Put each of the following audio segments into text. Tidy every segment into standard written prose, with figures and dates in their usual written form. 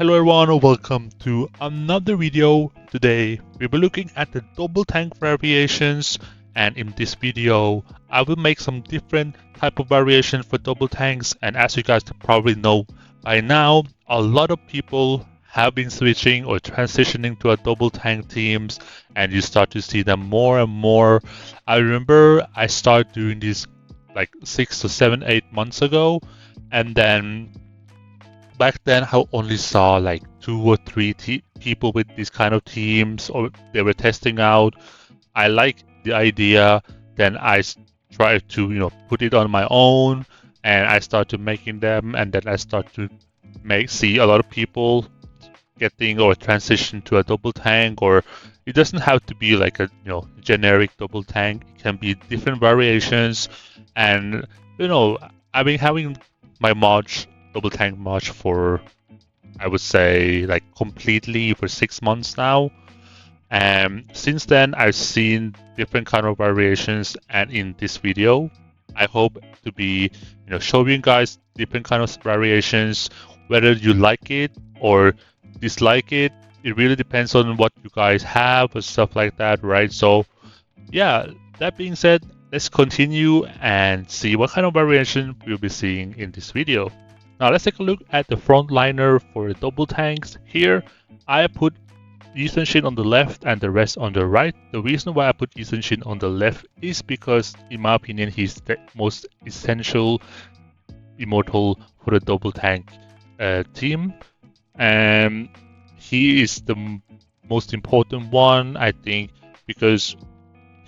Hello everyone, welcome to another video. Today we'll be looking at the double tank variations, and in this video I will make some different type of variation for double tanks. And as you guys probably know by now, a lot of people have been switching or transitioning to a double tank teams, and you start to see them more and more. I remember I started doing this like 6 to 7, 8 months ago, and then back then I only saw like 2 or 3 people with these kind of teams, or they were testing out. I like the idea, then I tried to put it on my own, and I started making them, and then I start to see a lot of people getting or transition to a double tank. Or it doesn't have to be like a generic double tank, it can be different variations. And I've been having my double tank mod for, I would say, like completely for 6 months now. And since then I've seen different kind of variations, and in this video I hope to be showing you guys different kind of variations. Whether you like it or dislike it, it really depends on what you guys have or stuff like that, right? So yeah, that being said, let's continue and see what kind of variation we'll be seeing in this video. Now let's take a look at the frontliner for the double tanks. Here I put Shin on the left and the rest on the right. The reason why I put Shin on the left is because, in my opinion, he's the most essential immortal for the double tank team, and he is the most important one, I think, because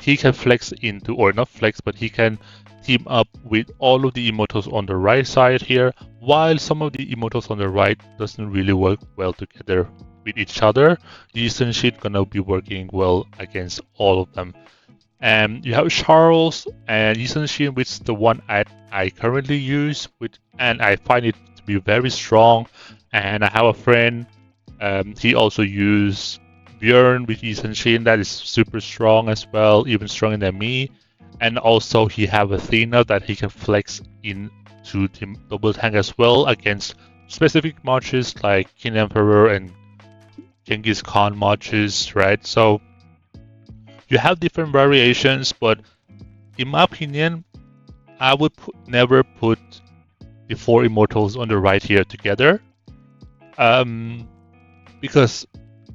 he can flex into, or not flex, but he can team up with all of the immortals on the right side here, while some of the immortals on the right doesn't really work well together with each other. Shin gonna be working well against all of them. And you have Charles and Shin, which is the one I currently use with, and I find it to be very strong. And I have a friend, he also used Bjorn with Shin, that is super strong as well, even stronger than me. And also he have Athena that he can flex into the double tank as well against specific matches like King Emperor and Genghis Khan matches, right? So you have different variations, but in my opinion, I would never put the 4 immortals on the right here together, because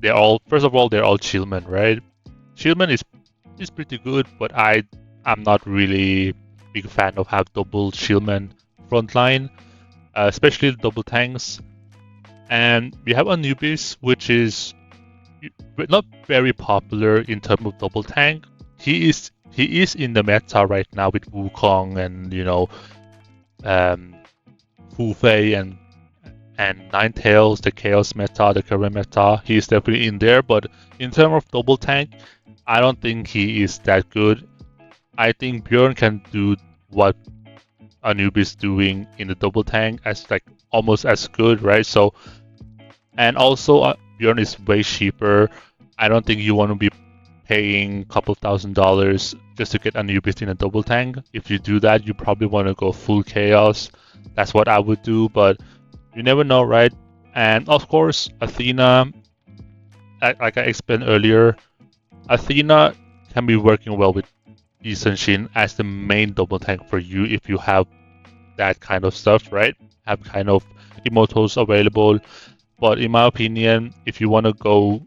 they're all, first of all, they're all Shieldmen, right? Shieldman is pretty good, but I'm not really big fan of have double Shieldman frontline, especially the double tanks. And we have Anubis, which is not very popular in terms of double tank. He is in the meta right now with Wukong and Fu Fei and Ninetales, the Chaos meta, the current meta. He is definitely in there, but in terms of double tank, I don't think he is that good. I think Bjorn can do what Anubis doing in the double tank as like almost as good, right? So, and also Bjorn is way cheaper. I don't think you want to be paying a couple $1,000s just to get Anubis in a double tank. If you do that, you probably want to go full chaos. That's what I would do, but you never know, right? And of course, Athena, like I explained earlier, Athena can be working well with Shin as the main double tank for you if you have that kind of stuff, right? Have kind of immortals available. But in my opinion, if you want to go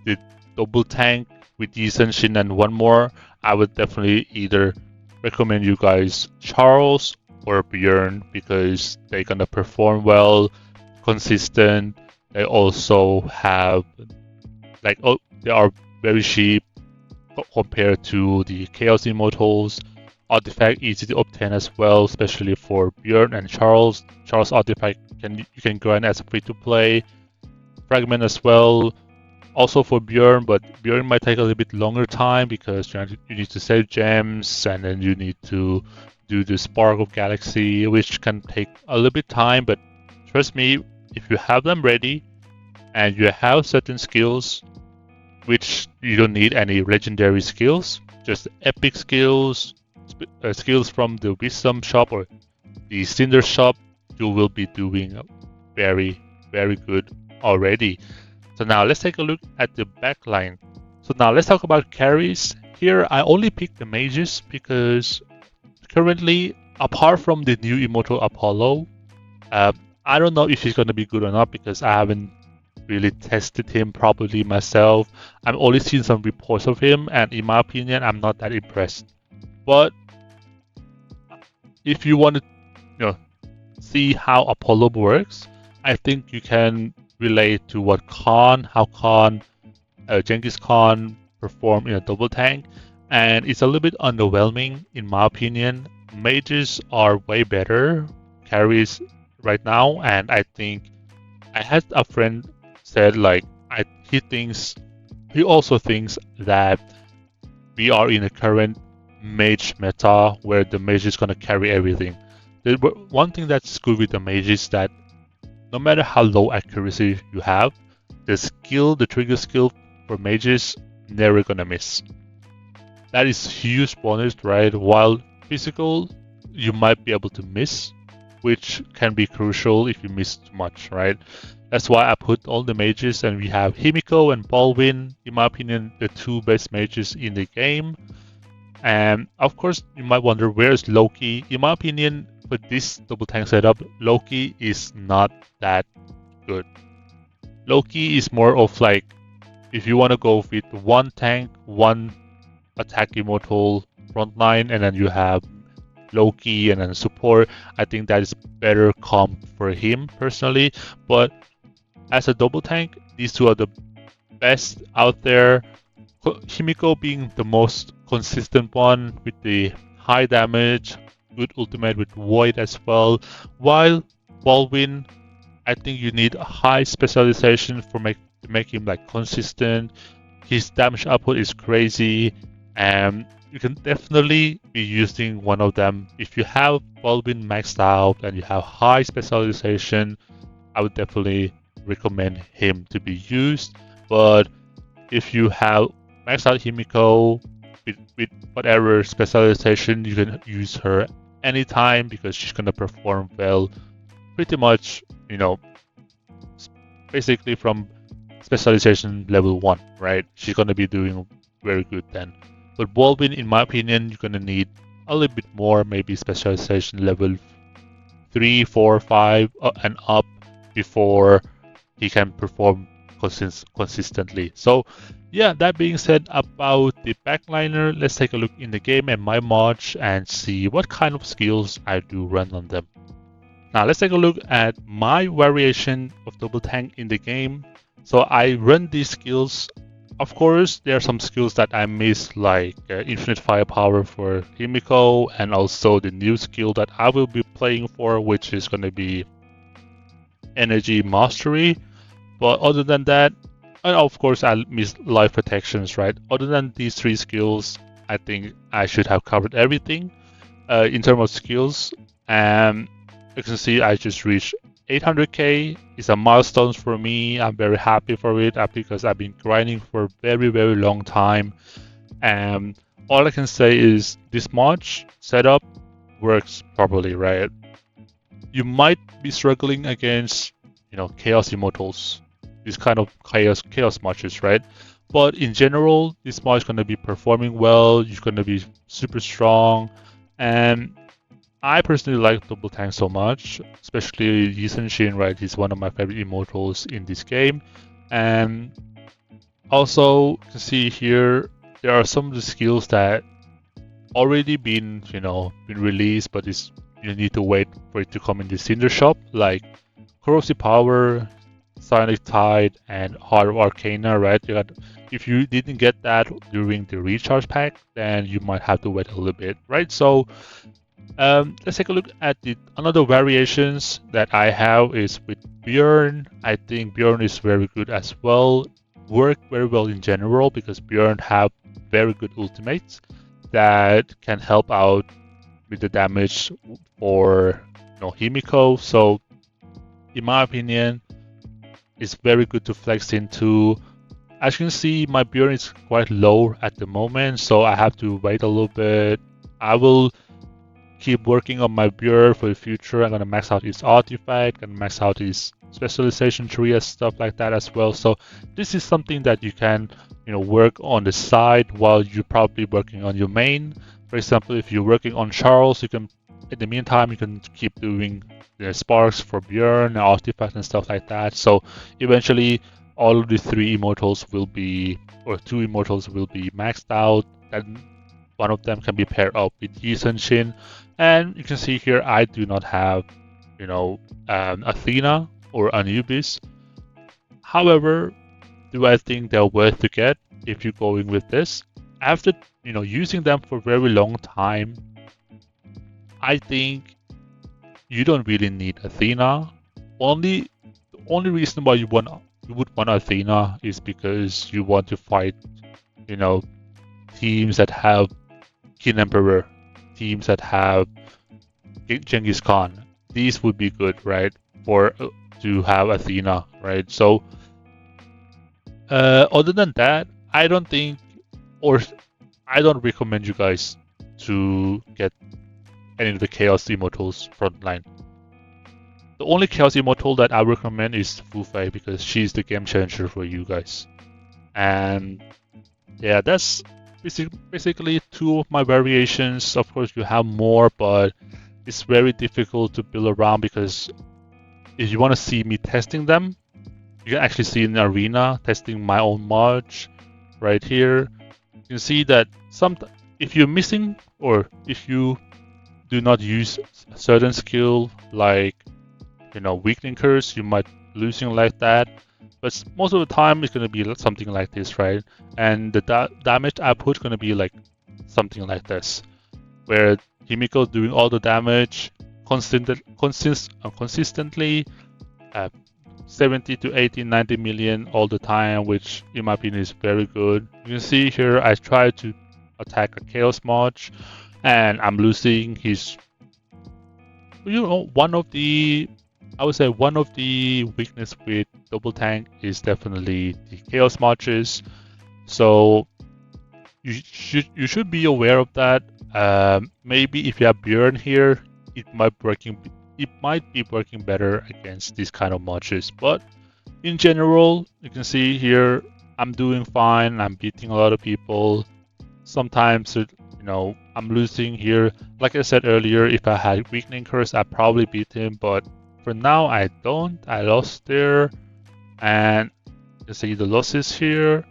the double tank with Shin and one more, I would definitely either recommend you guys Charles or Bjorn, because they're gonna perform well, consistent. They also have they are very cheap compared to the Chaos Immortals. Artifact easy to obtain as well, especially for Bjorn and Charles. Charles artifact you can grind as a free-to-play. Fragment as well, also for Bjorn, but Bjorn might take a little bit longer time because you need to save gems, and then you need to do the Spark of Galaxy, which can take a little bit time. But trust me, if you have them ready and you have certain skills, which you don't need any legendary skills, just epic skills, skills from the Wisdom shop or the Cinder shop, you will be doing very very good already. So now let's take a look at the backline. So now let's talk about carries. Here I only picked the mages because currently, apart from the new Immortal Apollo, I don't know if he's going to be good or not because I haven't really tested him properly myself. I've only seen some reports of him, and in my opinion, I'm not that impressed. But if you want to, see how Apollo works, I think you can relate to what how Genghis Khan performed in a double tank, and it's a little bit underwhelming in my opinion. Mages are way better carries right now, and I think I had a friend said he also thinks that we are in a current mage meta where the mage is gonna carry everything. One thing that's good with the mage is that no matter how low accuracy you have, the trigger skill for mages never gonna miss. That is huge bonus, right? While physical, you might be able to miss, which can be crucial if you miss too much, right? That's why I put all the mages, and we have Himiko and Baldwin, in my opinion, the two best mages in the game. And of course, you might wonder, where's Loki? In my opinion, for this double tank setup, Loki is not that good. Loki is more of like, if you want to go with one tank, one attack immortal frontline, and then you have Loki and then support, I think that is better comp for him personally. But as a double tank, these two are the best out there. Himiko being the most consistent one with the high damage, good ultimate with Void as well. While Baldwin, I think you need a high specialization to make him like consistent. His damage output is crazy, and you can definitely be using one of them. If you have Baldwin maxed out and you have high specialization, I would definitely recommend him to be used. But if you have maxed out Himiko with whatever specialization, you can use her anytime because she's gonna perform well pretty much, basically from specialization level 1, right? She's gonna be doing very good then. But Baldwin, in my opinion, you're gonna need a little bit more, maybe specialization level 3, 4, 5 and up before he can perform consistently. So yeah, that being said about the backliner, let's take a look in the game and my mods and see what kind of skills I do run on them. Now let's take a look at my variation of double tank in the game. So I run these skills. Of course, there are some skills that I miss, like infinite firepower for Himiko, and also the new skill that I will be playing for, which is going to be energy mastery. But other than that, and of course I miss life protections, right? Other than these 3 skills, I think I should have covered everything in terms of skills. And you can see I just reached 800k. It's a milestone for me. I'm very happy for it because I've been grinding for a very, very long time. And all I can say is this mod setup works properly, right? You might be struggling against, Chaos Immortals, these kind of chaos matches, right? But in general, this mod is going to be performing well. You're going to be super strong, and I personally like double tank so much, especially Yisenshin, right? He's one of my favorite immortals in this game. And also, you can see here there are some of the skills that already been released, but you need to wait for it to come in the Cinder shop, like Corrosive Power, Psionic Tide, and Heart of Arcana, right? If you didn't get that during the recharge pack, then you might have to wait a little bit, right? So let's take a look at another variations that I have is with Bjorn. I think Bjorn is very good as well. Work very well in general because Bjorn have very good ultimates that can help out with the damage for Himiko. So in my opinion, it's very good to flex into. As you can see, my Bjorn is quite low at the moment, so I have to wait a little bit. I will keep working on my build for the future. I'm gonna max out his artifact and max out his specialization tree and stuff like that as well. So this is something that you can, work on the side while you're probably working on your main. For example, if you're working on Charles, you can, in the meantime, you can keep doing the sparks for Björn, artifacts and stuff like that. So eventually, all of the 3 immortals will be, or 2 immortals will be maxed out, and one of them can be paired up with Yi Sun-shin. And you can see here, I do not have, Athena or Anubis. However, do I think they're worth to get if you're going with this? After, using them for a very long time, I think you don't really need Athena. The only reason why you would want Athena is because you want to fight, teams that have King Emperor, teams that have Genghis Khan. These would be good, right? To have Athena, right? So, other than that, I don't think, or I don't recommend you guys to get any of the Chaos Immortals frontline. The only Chaos Immortal that I recommend is Fu Fei, because she's the game changer for you guys. And yeah, that's basically 2 of my variations. Of course, you have more, but it's very difficult to build around, because if you want to see me testing them, you can actually see in the arena testing my own March right here. You can see that if you're missing, or if you do not use a certain skill like weakening curse, you might losing like that. But most of the time it's going to be something like this, right? And the damage output is going to be like something like this, where Himiko's doing all the damage consistently, 70 to 80, 90 million all the time, which in my opinion is very good. You can see here I try to attack a Chaos March, and I'm losing his, I would say one of the weakness with double tank is definitely the Chaos Marches. So you should be aware of that. Maybe if you have Björn here, it might be working better against these kind of marches. But in general, you can see here I'm doing fine. I'm beating a lot of people. Sometimes I'm losing here. Like I said earlier, if I had weakening curse, I'd probably beat him, but for now I don't. I lost there, and you see the losses here.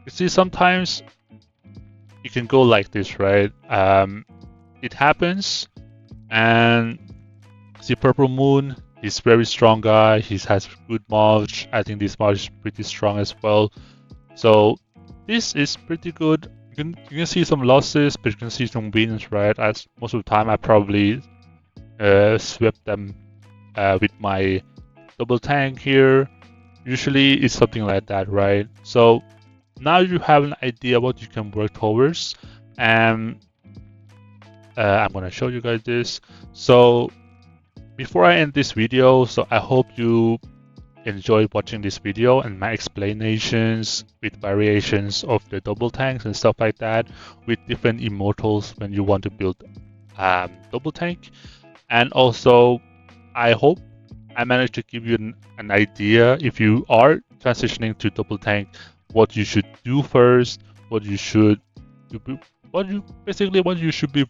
You see sometimes you can go like this, right? It happens, and see Purple Moon. He's very strong guy. He has good March. I think this March is pretty strong as well. So this is pretty good. You can see some losses, but you can see some wins, right? As most of the time I probably swept them with my double tank here. Usually it's something like that, right? So now you have an idea what you can work towards, and I'm gonna show you guys this. So before I end this video, so I hope you enjoyed watching this video and my explanations with variations of the double tanks and stuff like that, with different immortals when you want to build double tank. And also I hope I managed to give you an idea, if you are transitioning to double tank, what you should do first, what you should be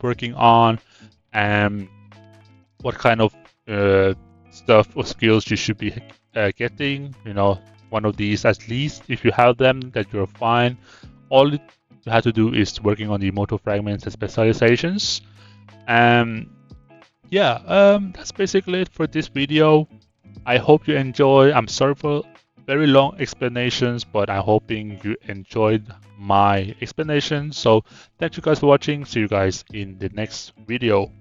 working on, and what kind of stuff or skills you should be getting. One of these at least. If you have them, that you're fine. All you have to do is working on the immortal fragments and specializations. That's basically it for this video. I hope you enjoy. I'm sorry for very long explanations, but I'm hoping you enjoyed my explanation. So thank you guys for watching. See you guys in the next video.